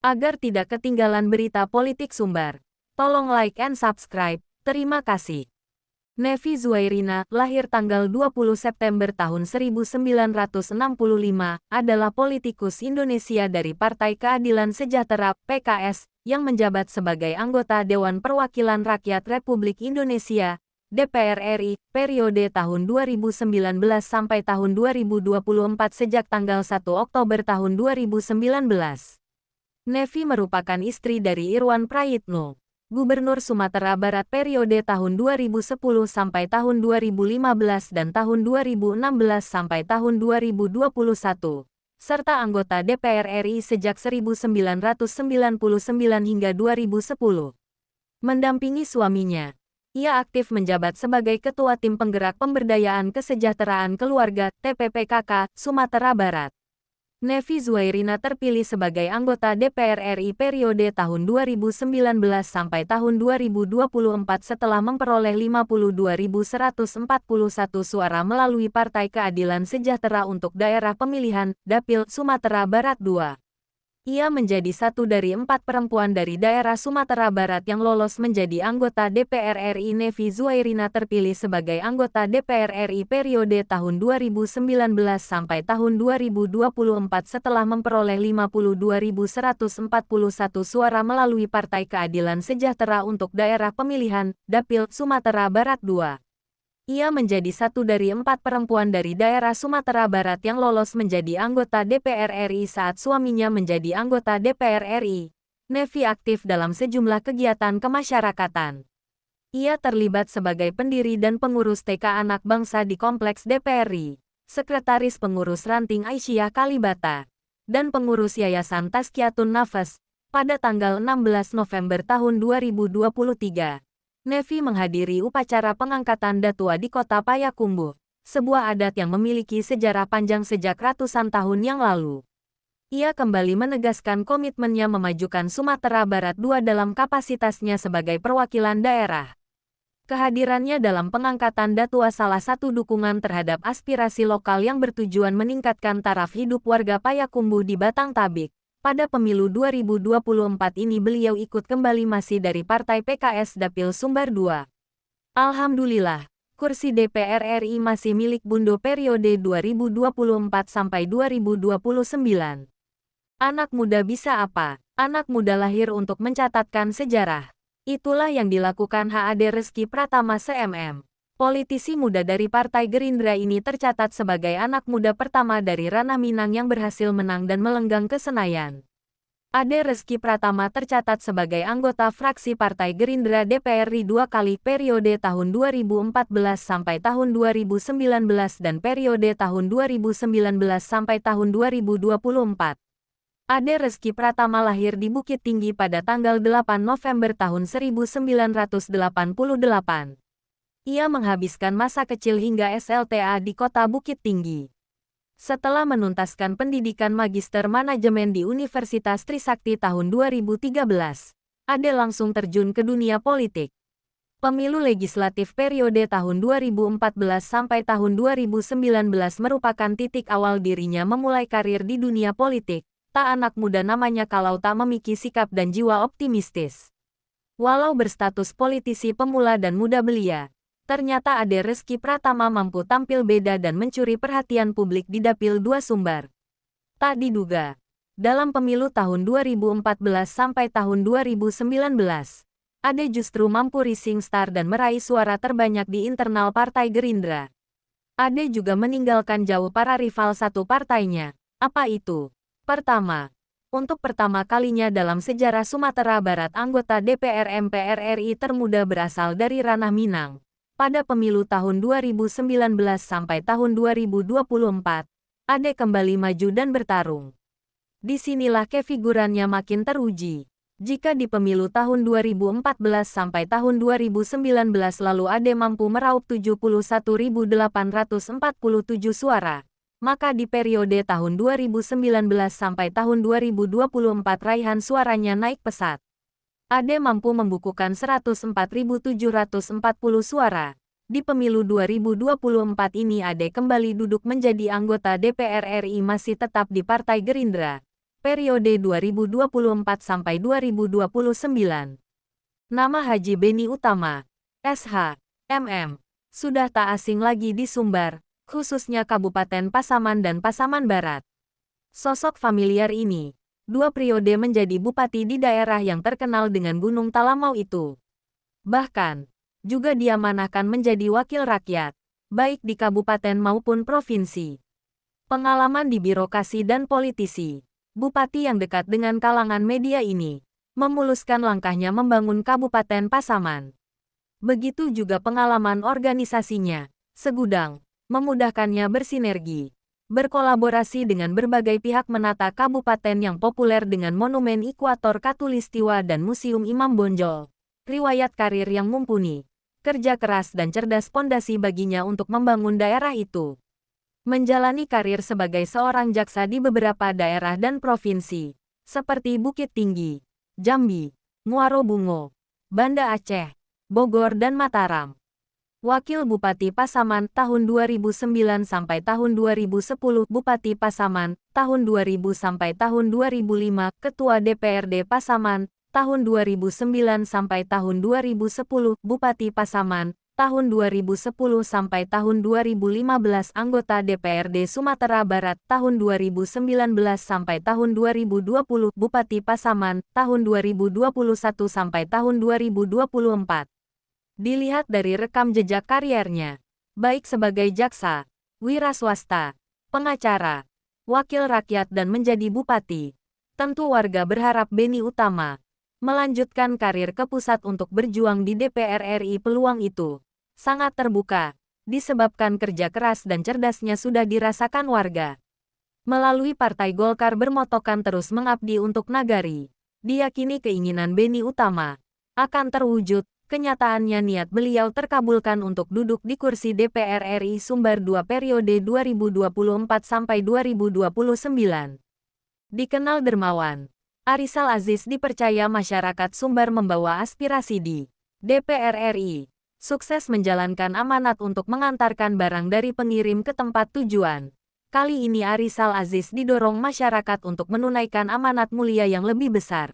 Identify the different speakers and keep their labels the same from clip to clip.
Speaker 1: Agar tidak ketinggalan berita politik sumbar, tolong like and subscribe. Terima kasih. Nevi Zuhairina, lahir tanggal 20 September tahun 1965, adalah politikus Indonesia dari Partai Keadilan Sejahtera (PKS) yang menjabat sebagai anggota Dewan Perwakilan Rakyat Republik Indonesia (DPR RI) periode tahun 2019 sampai tahun 2024 sejak tanggal 1 Oktober tahun 2019. Nevi merupakan istri dari Irwan Prayitno, Gubernur Sumatera Barat periode tahun 2010 sampai tahun 2015 dan tahun 2016 sampai tahun 2021, serta anggota DPR RI sejak 1999 hingga 2010. Mendampingi suaminya, ia aktif menjabat sebagai Ketua Tim Penggerak Pemberdayaan Kesejahteraan Keluarga (TPPKK) Sumatera Barat. Nevi Zuhairina terpilih sebagai anggota DPR RI periode tahun 2019 sampai tahun 2024 setelah memperoleh 52.141 suara melalui Partai Keadilan Sejahtera untuk daerah pemilihan Dapil Sumatera Barat II. Ia menjadi satu dari 4 perempuan dari daerah Sumatera Barat yang lolos menjadi anggota DPR RI. Nevi Zuhairina terpilih sebagai anggota DPR RI periode tahun 2019 sampai tahun 2024 setelah memperoleh 52.141 suara melalui Partai Keadilan Sejahtera untuk daerah pemilihan Dapil Sumatera Barat II. Ia menjadi satu dari 4 perempuan dari daerah Sumatera Barat yang lolos menjadi anggota DPR RI saat suaminya menjadi anggota DPR RI. Nevi aktif dalam sejumlah kegiatan kemasyarakatan. Ia terlibat sebagai pendiri dan pengurus TK Anak Bangsa di Kompleks DPR RI, Sekretaris Pengurus Ranting Aisyah Kalibata, dan pengurus Yayasan Tazkiyatun Nafas. Pada tanggal 16 November tahun 2023. Nevi menghadiri upacara pengangkatan datua di Kota Payakumbuh, sebuah adat yang memiliki sejarah panjang sejak ratusan tahun yang lalu. Ia kembali menegaskan komitmennya memajukan Sumatera Barat II dalam kapasitasnya sebagai perwakilan daerah. Kehadirannya dalam pengangkatan datua salah satu dukungan terhadap aspirasi lokal yang bertujuan meningkatkan taraf hidup warga Payakumbuh di Batang Tabik. Pada pemilu 2024 ini beliau ikut kembali masih dari Partai PKS Dapil Sumbar II. Alhamdulillah, kursi DPR RI masih milik Bundo periode 2024 sampai 2029. Anak muda bisa apa? Anak muda lahir untuk mencatatkan sejarah. Itulah yang dilakukan HAD Reski Pratama SMM. Politisi muda dari Partai Gerindra ini tercatat sebagai anak muda pertama dari ranah Minang yang berhasil menang dan melenggang ke Senayan. Ade Reski Pratama tercatat sebagai anggota fraksi Partai Gerindra DPR RI 2 kali periode tahun 2014 sampai tahun 2019 dan periode tahun 2019 sampai tahun 2024. Ade Reski Pratama lahir di Bukit Tinggi pada tanggal 8 November tahun 1988. Ia menghabiskan masa kecil hingga SLTA di Kota Bukit Tinggi. Setelah menuntaskan pendidikan Magister Manajemen di Universitas Trisakti tahun 2013, Ade langsung terjun ke dunia politik. Pemilu legislatif periode tahun 2014 sampai tahun 2019 merupakan titik awal dirinya memulai karir di dunia politik. Tak anak muda namanya kalau tak memiliki sikap dan jiwa optimistis. Walau berstatus politisi pemula dan muda belia, ternyata Ade Reski Pratama mampu tampil beda dan mencuri perhatian publik di Dapil 2 Sumbar. Tak diduga, dalam pemilu tahun 2014 sampai tahun 2019, Ade justru mampu rising star dan meraih suara terbanyak di internal Partai Gerindra. Ade juga meninggalkan jauh para rival satu partainya. Apa itu? Pertama, untuk pertama kalinya dalam sejarah Sumatera Barat anggota DPR MPR RI termuda berasal dari ranah Minang. Pada pemilu tahun 2019 sampai tahun 2024, Ade kembali maju dan bertarung. Disinilah kefigurannya makin teruji. Jika di pemilu tahun 2014 sampai tahun 2019 lalu Ade mampu meraup 71.847 suara, maka di periode tahun 2019 sampai tahun 2024 raihan suaranya naik pesat. Ade mampu membukukan 104.740 suara. Di pemilu 2024 ini Ade kembali duduk menjadi anggota DPR RI masih tetap di Partai Gerindra. periode 2024-2029. Nama Haji Beni Utama, SH, MM, sudah tak asing lagi di Sumbar, khususnya Kabupaten Pasaman dan Pasaman Barat. Sosok familiar ini, 2 periode menjadi bupati di daerah yang terkenal dengan Gunung Talamau itu. Bahkan, juga diamanahkan menjadi wakil rakyat, baik di kabupaten maupun provinsi. Pengalaman di birokrasi dan politisi, bupati yang dekat dengan kalangan media ini, memuluskan langkahnya membangun Kabupaten Pasaman. Begitu juga pengalaman organisasinya, segudang, memudahkannya bersinergi, berkolaborasi dengan berbagai pihak menata kabupaten yang populer dengan Monumen Ekuator Katulistiwa dan Museum Imam Bonjol. Riwayat karir yang mumpuni, kerja keras dan cerdas pondasi baginya untuk membangun daerah itu. Menjalani karir sebagai seorang jaksa di beberapa daerah dan provinsi, seperti Bukit Tinggi, Jambi, Muaro Bungo, Banda Aceh, Bogor dan Mataram. Wakil Bupati Pasaman tahun 2009 sampai tahun 2010, Bupati Pasaman tahun 2000 sampai tahun 2005, Ketua DPRD Pasaman tahun 2009 sampai tahun 2010, Bupati Pasaman tahun 2010 sampai tahun 2015, anggota DPRD Sumatera Barat tahun 2019 sampai tahun 2020, Bupati Pasaman tahun 2021 sampai tahun 2024. Dilihat dari rekam jejak kariernya, baik sebagai jaksa, wira swasta, pengacara, wakil rakyat dan menjadi bupati, tentu warga berharap Beni Utama melanjutkan karir ke pusat untuk berjuang di DPR RI. Peluang itu sangat terbuka, disebabkan kerja keras dan cerdasnya sudah dirasakan warga. Melalui Partai Golkar bermotokan terus mengabdi untuk nagari, diyakini keinginan Beni Utama akan terwujud. Kenyataannya niat beliau terkabulkan untuk duduk di kursi DPR RI Sumbar 2 periode 2024 sampai 2029. Dikenal dermawan, Arisal Aziz dipercaya masyarakat Sumbar membawa aspirasi di DPR RI, sukses menjalankan amanat untuk mengantarkan barang dari pengirim ke tempat tujuan. Kali ini Arisal Aziz didorong masyarakat untuk menunaikan amanat mulia yang lebih besar.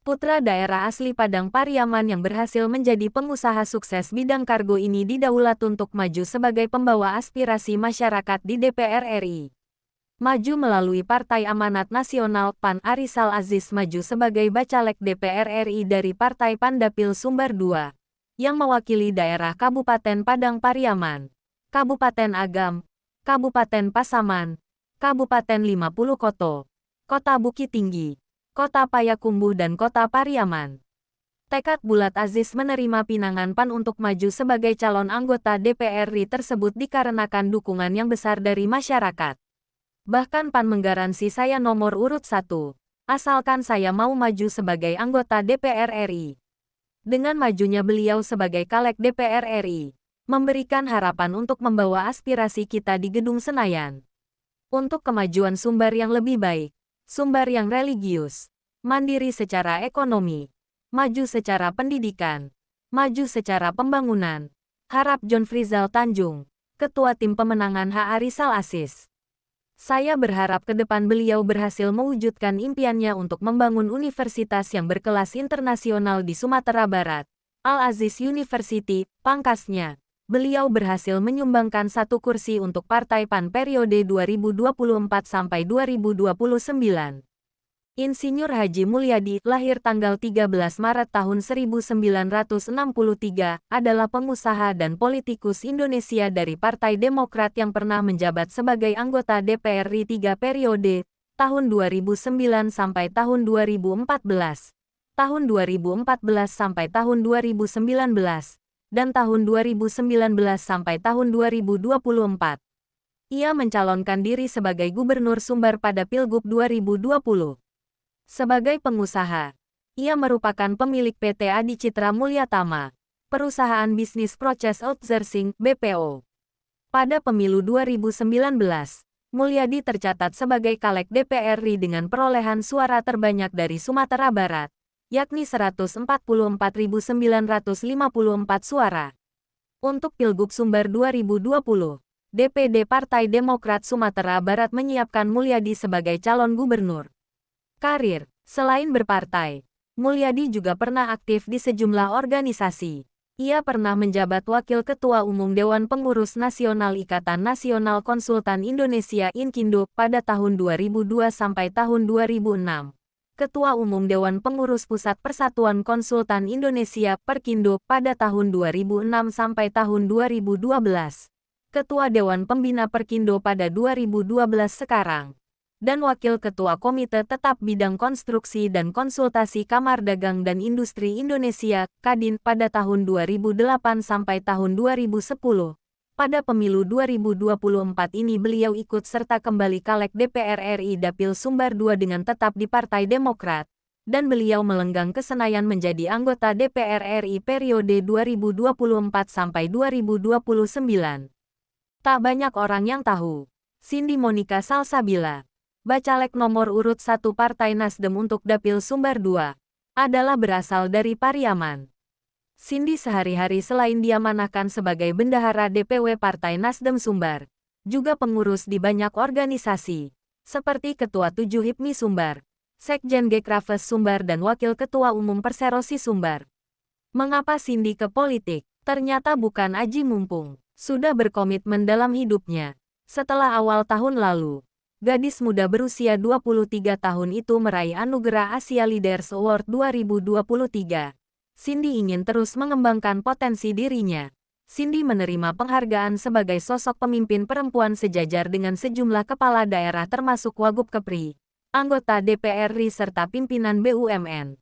Speaker 1: Putra daerah asli Padang Pariaman yang berhasil menjadi pengusaha sukses bidang kargo ini didaulat untuk maju sebagai pembawa aspirasi masyarakat di DPR RI. Maju melalui Partai Amanat Nasional PAN. Arisal Aziz maju sebagai bacalek DPR RI dari Partai PAN Dapil Sumbar II, yang mewakili daerah Kabupaten Padang Pariaman, Kabupaten Agam, Kabupaten Pasaman, Kabupaten 50 Koto, Kota Bukit Tinggi, Kota Payakumbuh dan Kota Pariaman. Tekad bulat Aziz menerima pinangan PAN untuk maju sebagai calon anggota DPR RI tersebut dikarenakan dukungan yang besar dari masyarakat. Bahkan PAN menggaransi saya nomor urut 1, asalkan saya mau maju sebagai anggota DPR RI. Dengan majunya beliau sebagai caleg DPR RI, memberikan harapan untuk membawa aspirasi kita di Gedung Senayan. Untuk kemajuan Sumbar yang lebih baik, Sumbar yang religius, mandiri secara ekonomi, maju secara pendidikan, maju secara pembangunan, harap John Frizal Tanjung, Ketua Tim Pemenangan H. Arisal Aziz. Saya berharap ke depan beliau berhasil mewujudkan impiannya untuk membangun universitas yang berkelas internasional di Sumatera Barat, Al-Aziz University. Pangkasnya, beliau berhasil menyumbangkan 1 kursi untuk Partai PAN periode 2024 sampai 2029. Insinyur Haji Mulyadi, lahir tanggal 13 Maret tahun 1963, adalah pengusaha dan politikus Indonesia dari Partai Demokrat yang pernah menjabat sebagai anggota DPR RI 3 periode, tahun 2009 sampai tahun 2014, tahun 2014 sampai tahun 2019, dan tahun 2019 sampai tahun 2024. Ia mencalonkan diri sebagai Gubernur Sumbar pada Pilgub 2020. Sebagai pengusaha, ia merupakan pemilik PT Adi Citra Mulyatama, perusahaan bisnis proses outsourcing (BPO). Pada pemilu 2019, Mulyadi tercatat sebagai caleg DPR RI dengan perolehan suara terbanyak dari Sumatera Barat, yakni 144.954 suara. Untuk Pilgub Sumbar 2020, DPD Partai Demokrat Sumatera Barat menyiapkan Mulyadi sebagai calon gubernur. Karir. Selain berpartai, Mulyadi juga pernah aktif di sejumlah organisasi. Ia pernah menjabat Wakil Ketua Umum Dewan Pengurus Nasional Ikatan Nasional Konsultan Indonesia Inkindo pada tahun 2002 sampai tahun 2006. Ketua Umum Dewan Pengurus Pusat Persatuan Konsultan Indonesia Perkindo pada tahun 2006 sampai tahun 2012. Ketua Dewan Pembina Perkindo pada 2012 sekarang. Dan Wakil Ketua Komite Tetap Bidang Konstruksi dan Konsultasi Kamar Dagang dan Industri Indonesia, Kadin, pada tahun 2008 sampai tahun 2010. Pada pemilu 2024 ini beliau ikut serta kembali caleg DPR RI Dapil Sumbar II dengan tetap di Partai Demokrat, dan beliau melenggang ke Senayan menjadi anggota DPR RI periode 2024 sampai 2029. Tak banyak orang yang tahu, Cindy Monica Salsabila, Bacalek nomor urut 1 Partai Nasdem untuk Dapil Sumbar II, adalah berasal dari Pariaman. Cindy sehari-hari selain diamanahkan sebagai bendahara DPW Partai Nasdem Sumbar, juga pengurus di banyak organisasi, seperti Ketua 7 HIPMI Sumbar, Sekjen Gekrafes Sumbar dan Wakil Ketua Umum Perserosi Sumbar. Mengapa Cindy ke politik? Ternyata bukan aji mumpung, sudah berkomitmen dalam hidupnya. Setelah awal tahun lalu, gadis muda berusia 23 tahun itu meraih anugerah Asia Leaders Award 2023. Cindy ingin terus mengembangkan potensi dirinya. Cindy menerima penghargaan sebagai sosok pemimpin perempuan sejajar dengan sejumlah kepala daerah termasuk Wagub Kepri, anggota DPR RI serta pimpinan BUMN.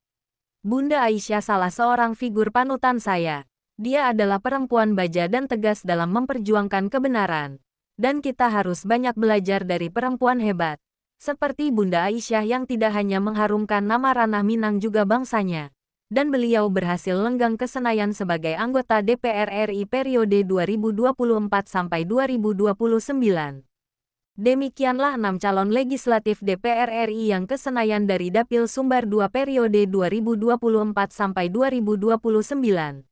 Speaker 1: Bunda Aisyah salah seorang figur panutan saya. Dia adalah perempuan baja dan tegas dalam memperjuangkan kebenaran. Dan kita harus banyak belajar dari perempuan hebat, seperti Bunda Aisyah yang tidak hanya mengharumkan nama ranah Minang juga bangsanya. Dan beliau berhasil lenggang ke Senayan sebagai anggota DPR RI periode 2024 sampai 2029. Demikianlah 6 calon legislatif DPR RI yang ke Senayan dari Dapil Sumbar II periode 2024 sampai 2029.